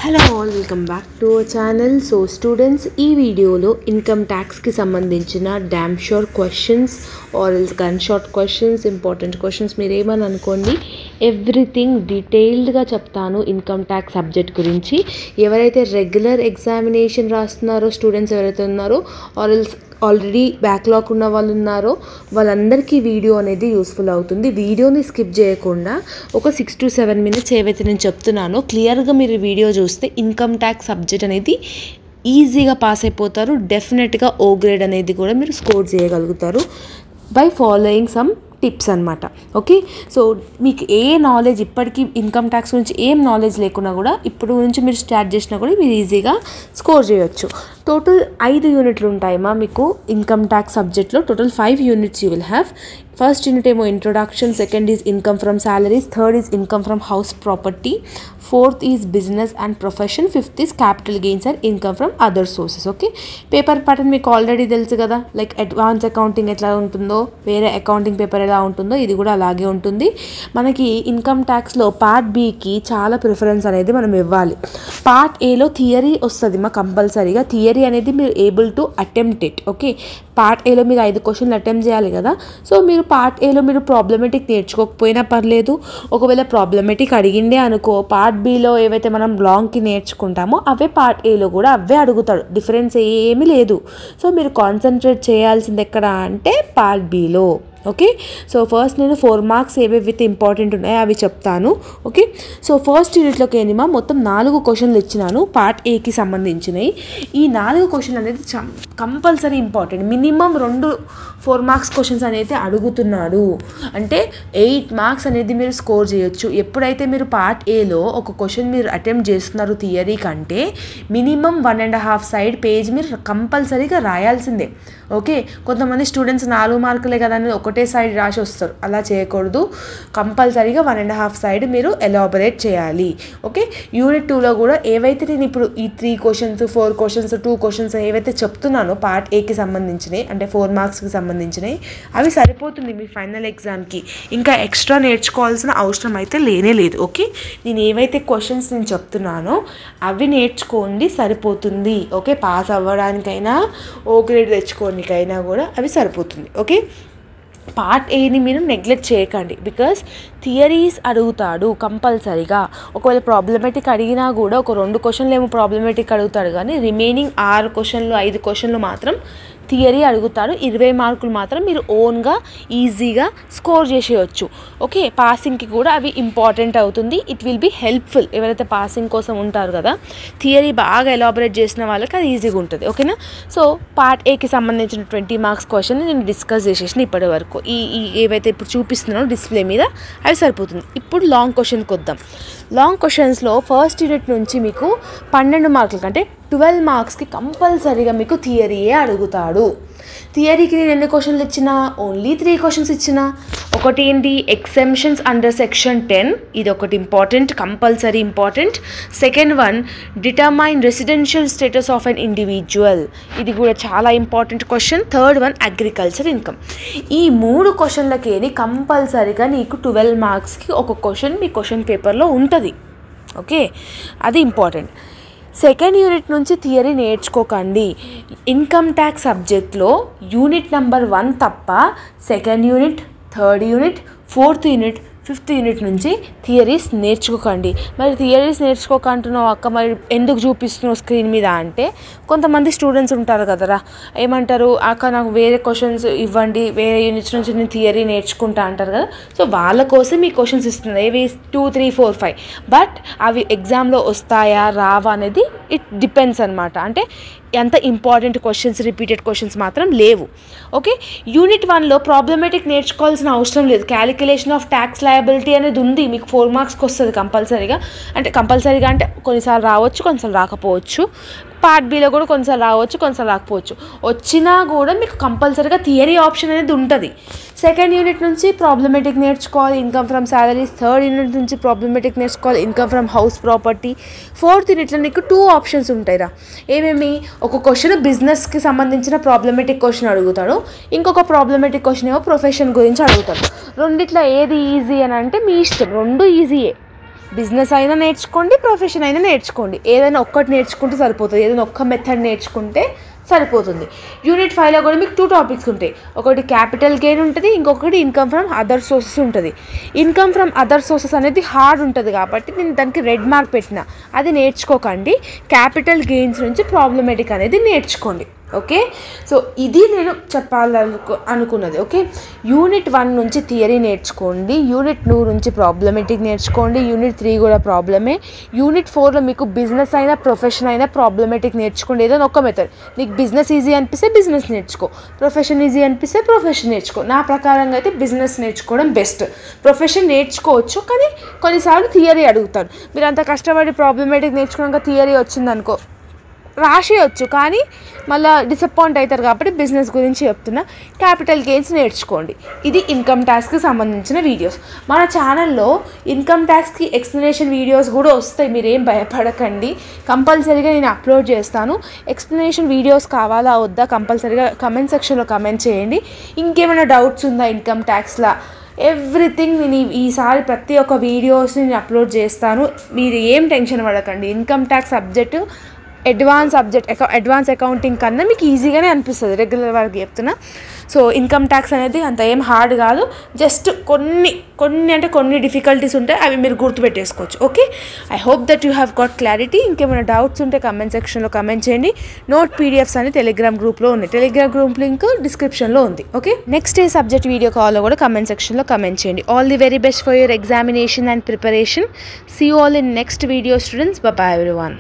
Hello all, welcome back to our channel. So students, ఈ వీడియోలో income ట్యాక్స్కి సంబంధించిన damn sure questions or else gun shot questions, important questions మీరు ఏమని అనుకోండి, ఎవ్రీథింగ్ డీటెయిల్డ్గా చెప్తాను ఇన్కమ్ ట్యాక్స్ సబ్జెక్ట్ గురించి. ఎవరైతే రెగ్యులర్ ఎగ్జామినేషన్ రాస్తున్నారో స్టూడెంట్స్ ఎవరైతే ఉన్నారో ఆర్ ఎల్స్ ఆల్రెడీ బ్యాక్లాగ్ ఉన్న వాళ్ళు ఉన్నారో వాళ్ళందరికీ వీడియో అనేది యూస్ఫుల్ అవుతుంది. వీడియోని స్కిప్ చేయకుండా ఒక 6 to 7 minutes ఏవైతే నేను చెప్తున్నానో క్లియర్గా మీరు వీడియో చూస్తే ఇన్కమ్ ట్యాక్స్ సబ్జెక్ట్ అనేది ఈజీగా పాస్ అయిపోతారు. డెఫినెట్గా O గ్రేడ్ అనేది కూడా మీరు స్కోర్ చేయగలుగుతారు బై ఫాలోయింగ్ సమ్ టిప్స్ అనమాట. ఓకే, సో మీకు ఏ నాలెడ్జ్ ఇప్పటికీ ఇన్కమ్ ట్యాక్స్ గురించి ఏం నాలెడ్జ్ లేకున్నా కూడా ఇప్పుడు నుంచి మీరు స్టార్ట్ చేసినా కూడా మీరు ఈజీగా స్కోర్ చేయొచ్చు. టోటల్ 5 యూనిట్లు ఉంటాయమ్మా మీకు ఇన్కమ్ ట్యాక్స్ సబ్జెక్ట్లో. Total 5 units you will have. First unit ఏమో introduction, second is income from salaries, third is income from house property, fourth is business and profession, fifth is capital gains and income from other sources. Okay, paper pattern మీకు already తెలుసు కదా, like advance accounting ఎట్లా ఉంటుందో, వేరే accounting paper ఎలా ఉంటుందో ఇది కూడా అలాగే ఉంటుంది. మనకి ఇన్కమ్ ట్యాక్స్లో పార్ట్ బికి చాలా ప్రిఫరెన్స్ అనేది మనం ఇవ్వాలి. పార్ట్ ఏలో థియరీ వస్తుంది మా కంపల్సరీగా. థియరీ అనేది మీరు able to attempt it. Okay, part ఏలో మీరు 5 questions అటెంప్ట్ చేయాలి కదా. సో మీరు పార్ట్ ఏలో మీరు ప్రాబ్లమేటిక్ నేర్చుకోకపోయినా పర్లేదు. ఒకవేళ ప్రాబ్లమేటిక్ అడిగిండే అనుకో, పార్ట్ బిలో ఏవైతే మనం లాంగ్కి నేర్చుకుంటామో అవే పార్ట్ ఏలో కూడా అవే అడుగుతాడు. డిఫరెన్స్ ఏమీ లేదు. సో మీరు కాన్సన్ట్రేట్ చేయాల్సింది ఎక్కడ అంటే part below. Okay, so first నేను 4 marks ఏవేవి ఇంపార్టెంట్ ఉన్నాయో అవి చెప్తాను. ఓకే, సో ఫస్ట్ యూనిట్లోకి ఏమో మొత్తం 4 questions ఇచ్చినాను పార్ట్ ఏకి సంబంధించినవి. ఈ 4 questions అనేది compulsory important. Minimum 2 4 marks questions అనేది అడుగుతున్నాడు అంటే 8 marks అనేది మీరు స్కోర్ చేయొచ్చు. ఎప్పుడైతే మీరు పార్ట్ ఏలో ఒక క్వశ్చన్ మీరు అటెంప్ట్ చేస్తున్నారు థియరీ కంటే మినిమం 1.5 side పేజ్ మీరు కంపల్సరీగా రాయాల్సిందే. ఓకే, కొంతమంది స్టూడెంట్స్ 4 మార్కులే కదా అని ఒకటే సైడ్ రాసి వస్తారు. అలా చేయకూడదు. కంపల్సరీగా 1.5 side మీరు ఎలాబొరేట్ చేయాలి. ఓకే, యూనిట్ 2లో కూడా ఏవైతే నేను ఇప్పుడు ఈ 3 questions 4 questions 2 questions ఏవైతే చెప్తున్నానో పార్ట్ ఏకి సంబంధించినవి అంటే 4 marksకి సంబంధించినవి అవి సరిపోతుంది మీ ఫైనల్ ఎగ్జామ్కి. ఇంకా ఎక్స్ట్రా నేర్చుకోవాల్సిన అవసరం అయితే లేనే లేదు. ఓకే, నేను ఏవైతే క్వశ్చన్స్ నేను చెప్తున్నానో అవి నేర్చుకోండి సరిపోతుంది. ఓకే, పాస్ అవ్వడానికైనా O గ్రేడ్ తెచ్చుకోనికైనా కూడా అవి సరిపోతుంది. ఓకే, పార్ట్ ఏని మీరు నెగ్లెక్ట్ చేయకండి. బికాస్ థియరీస్ అడుగుతాడు కంపల్సరీగా. ఒకవేళ ప్రాబ్లమేటిక్ అడిగినా కూడా ఒక 2 questions ఏమో ప్రాబ్లమేటిక్ అడుగుతాడు కానీ రిమైనింగ్ 6 questions 5 questions మాత్రం థియరీ అడుగుతాడు. 20 మార్కులు మాత్రం మీరు ఓన్గా ఈజీగా స్కోర్ చేసేయచ్చు. ఓకే, పాసింగ్కి కూడా అవి ఇంపార్టెంట్ అవుతుంది. It will be helpful. ఎవరైతే పాసింగ్ కోసం ఉంటారు కదా, థియరీ బాగా ఎలాబొరేట్ చేసిన వాళ్ళకి అది ఈజీగా ఉంటుంది. ఓకేనా, సో పార్ట్ ఏకి సంబంధించిన 20 marks క్వశ్చన్ నేను డిస్కస్ చేసేసిన ఇప్పటి వరకు. ఈ ఏవైతే ఇప్పుడు చూపిస్తున్నానో డిస్ప్లే మీద అవి సరిపోతుంది. ఇప్పుడు లాంగ్ క్వశ్చన్కి వద్దాం. లాంగ్ క్వశ్చన్స్లో ఫస్ట్ యూనిట్ నుంచి మీకు 12 మార్కుల కంటే 12 marksకి కంపల్సరీగా మీకు థియరీయే అడుగుతాడు. థియరీకి నేను ఎన్ని క్వశ్చన్లు ఇచ్చినా ఓన్లీ 3 questions ఇచ్చినా. ఒకటి ఏంటి, ఎగ్జెంప్షన్స్ అండర్ సెక్షన్ 10, ఇది ఒకటి important, compulsory important. Second one, determine residential status of an individual, ఇది కూడా చాలా important question. Third one, agriculture income. ఈ 3 questionలకి కంపల్సరీగా నీకు 12 marksకి ఒక క్వశ్చన్ మీ క్వశ్చన్ పేపర్లో ఉంటుంది. ఓకే, అది ఇంపార్టెంట్. సెకండ్ యూనిట్ నుంచి థియరీ నేర్చుకోకండి. ఇన్కమ్ ట్యాక్స్ సబ్జెక్ట్లో యూనిట్ నెంబర్ 1 తప్ప second unit, third unit, fourth unit, fifth unit నుంచి థియరీస్ నేర్చుకోకండి. మరి థియరీస్ నేర్చుకోకంటున్నావు అక్క, మరి ఎందుకు చూపిస్తున్నావు స్క్రీన్ మీద అంటే, కొంతమంది స్టూడెంట్స్ ఉంటారు కదరా, ఏమంటారు అక్క నాకు వేరే క్వశ్చన్స్ ఇవ్వండి, వేరే యూనిట్స్ నుంచి నేను థియరీ నేర్చుకుంటా అంటారు కదా. సో వాళ్ళ కోసం ఈ క్వశ్చన్స్ ఇస్తున్నాయి, ఇవి 2 3 4 5. బట్ అవి ఎగ్జామ్లో వస్తాయా రావా అనేది ఇట్ డిపెండ్స్ అనమాట. అంటే ఎంత ఇంపార్టెంట్ క్వశ్చన్స్, రిపీటెడ్ క్వశ్చన్స్ మాత్రం లేవు. ఓకే, యూనిట్ 1లో ప్రాబ్లమేటిక్ నేర్చుకోవాల్సిన అవసరం లేదు. క్యాలిక్యులేషన్ ఆఫ్ ట్యాక్స్ లయబిలిటీ అనేది ఉంది, మీకు 4 marksకి వస్తుంది కంపల్సరీగా. అంటే కొన్నిసార్లు రావచ్చు, కొన్నిసార్లు రాకపోవచ్చు. పార్ట్ బిలో కూడా కొన్నిసార్లు రావచ్చు, కొన్నిసార్లు రాకపోవచ్చు. వచ్చినా కూడా మీకు కంపల్సరీగా థియరీ ఆప్షన్ అనేది ఉంటుంది. సెకండ్ యూనిట్ నుంచి ప్రాబ్లమేటిక్ నేర్చుకోవాలి, income from salaries. Third unit నుంచి ప్రాబ్లమేటిక్ నేర్చుకోవాలి, income from house property. Fourth యూనిట్లో నీకు 2 options ఉంటాయిరా. ఏమేమి, ఒక క్వశ్చన్ బిజినెస్కి సంబంధించిన ప్రాబ్లమేటిక్ క్వశ్చన్ అడుగుతాడు, ఇంకొక ప్రాబ్లమేటిక్ క్వశ్చన్ ఏమో ప్రొఫెషన్ గురించి అడుగుతాడు. రెండిట్లో ఏది ఈజీ అని అంటే మీ ఇష్టం, 2 ఈజీయే. బిజినెస్ అయినా నేర్చుకోండి, ప్రొఫెషన్ అయినా నేర్చుకోండి. ఏదైనా ఒక్కటి నేర్చుకుంటే సరిపోతుంది, ఏదైనా ఒక్క మెథడ్ నేర్చుకుంటే సరిపోతుంది. యూనిట్ 5లో కూడా మీకు 2 టాపిక్స్ ఉంటాయి. ఒకటి క్యాపిటల్ గెయిన్ ఉంటుంది, ఇంకొకటి ఇన్కమ్ ఫ్రమ్ అదర్ సోర్సెస్ ఉంటుంది. ఇన్కమ్ ఫ్రమ్ అదర్ సోర్సెస్ అనేది హార్డ్ ఉంటుంది కాబట్టి నేను దానికి రెడ్ మార్క్ పెట్టిన. అది నేర్చుకోకండి. క్యాపిటల్ గెయిన్స్ నుంచి ప్రాబ్లమేటిక్ అనేది నేర్చుకోండి. ఓకే, సో ఇది నేను అనుకున్నది. ఓకే, యూనిట్ 1 నుంచి థియరీ నేర్చుకోండి, యూనిట్ 2 నుంచి ప్రాబ్లమేటిక్ నేర్చుకోండి, యూనిట్ 3 కూడా ప్రాబ్లమే. యూనిట్ 4లో మీకు బిజినెస్ అయినా ప్రొఫెషన్ అయినా ప్రాబ్లమేటిక్ నేర్చుకోండి. ఏదైనా ఒక మెథడ్. నీకు బిజినెస్ ఈజీ అనిపిస్తే బిజినెస్ నేర్చుకో, ప్రొఫెషన్ ఈజీ అనిపిస్తే ప్రొఫెషన్ నేర్చుకో. నా ప్రకారంగా అయితే బిజినెస్ నేర్చుకోవడం బెస్ట్. ప్రొఫెషన్ నేర్చుకోవచ్చు, కానీ కొన్నిసార్లు థియరీ అడుగుతారు. మీరు అంత కష్టపడి ప్రాబ్లమేటిక్ నేర్చుకున్నాక థియరీ వచ్చిందనుకో రాసేయచ్చు, కానీ మళ్ళీ డిసప్పాయింట్ అవుతారు. కాబట్టి బిజినెస్ గురించి చెప్తున్నా. క్యాపిటల్ గెయిన్స్ నేర్చుకోండి. ఇది ఇన్కమ్ ట్యాక్స్కి సంబంధించిన వీడియోస్. మన ఛానల్లో ఇన్కమ్ ట్యాక్స్కి ఎక్స్ప్లెనేషన్ వీడియోస్ కూడా వస్తాయి, మీరేం భయపడకండి. కంపల్సరీగా నేను అప్లోడ్ చేస్తాను. ఎక్స్ప్లెనేషన్ వీడియోస్ కావాలా వద్దా కంపల్సరీగా కమెంట్ సెక్షన్లో కమెంట్ చేయండి. ఇంకేమైనా డౌట్స్ ఉందా ఇన్కమ్ ట్యాక్స్లో, ఎవ్రీథింగ్ నేను ఈసారి ప్రతి ఒక్క వీడియోస్ని నేను అప్లోడ్ చేస్తాను. మీరు ఏం టెన్షన్ పడకండి. Income tax subject advance accounting కన్నా మీకు ఈజీగానే అనిపిస్తుంది, రెగ్యులర్ వరకు చెప్తున్నా. సో ఇన్కమ్ ట్యాక్స్ అనేది అంత ఏం హార్డ్ కాదు. జస్ట్ కొన్ని డిఫికల్టీస్ ఉంటాయి, అవి మీరు గుర్తుపెట్టేసుకోవచ్చు. Okay, I hope that you have got clarity. ఇంకేమైనా డౌట్స్ ఉంటే కమెంట్ సెక్షన్లో కమెంట్ చేయండి. నోట్ పీడిఎఫ్స్ అని టెలిగ్రామ్ గ్రూప్లో ఉన్నాయి. టెలిగ్రామ్ గ్రూప్ లింక్ డిస్క్రిప్షన్లో ఉంది. ఓకే, నెక్స్ట్ ఏ సబ్జెక్ట్ వీడియో కావాలో కూడా కమెంట్ సెక్షన్లో కమెంట్ చేయండి. All the very best for your examination and preparation. See you all in next video students. Bye bye everyone.